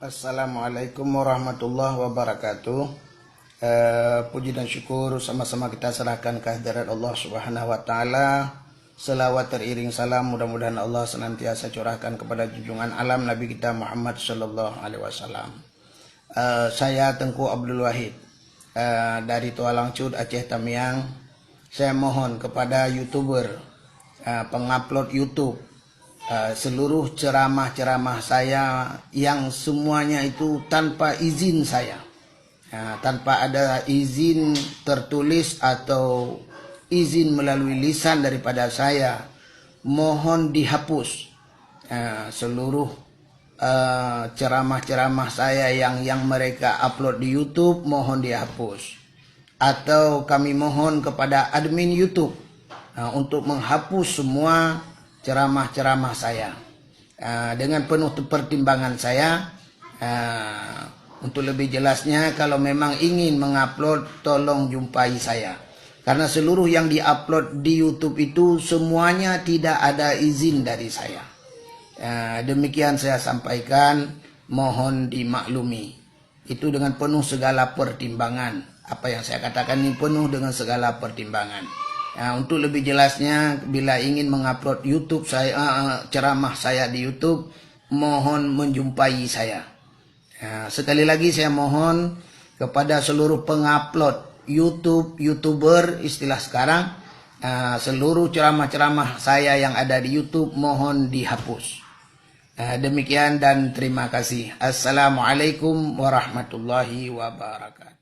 Assalamualaikum warahmatullahi wabarakatuh. Puji dan syukur sama-sama kita serahkan kehadirat Allah Subhanahu wa taala. Selawat teriring salam mudah-mudahan Allah senantiasa curahkan kepada junjungan alam Nabi kita Muhammad sallallahu alaihi wasallam. Saya Tengku Abdul Wahid dari Tualang Cud, Aceh Tamiang. Saya mohon kepada YouTuber, pengupload YouTube, seluruh ceramah-ceramah saya yang semuanya itu tanpa izin saya, tanpa ada izin tertulis atau izin melalui lisan daripada saya, mohon dihapus. Seluruh ceramah-ceramah saya yang mereka upload di YouTube mohon dihapus, atau kami mohon kepada admin YouTube untuk menghapus semua ceramah-ceramah saya. Dengan penuh pertimbangan saya. Untuk lebih jelasnya, kalau memang ingin mengupload, tolong jumpai saya, karena seluruh yang diupload di YouTube itu semuanya tidak ada izin dari saya. Demikian saya sampaikan, mohon dimaklumi. Itu dengan penuh segala pertimbangan. Apa yang saya katakan ini penuh dengan segala pertimbangan. Untuk lebih jelasnya, bila ingin mengupload YouTube saya, ceramah saya di YouTube, mohon menjumpai saya. Sekali lagi saya mohon kepada seluruh pengupload YouTuber istilah sekarang, seluruh ceramah-ceramah saya yang ada di YouTube mohon dihapus. Demikian dan terima kasih. Assalamualaikum warahmatullahi wabarakatuh.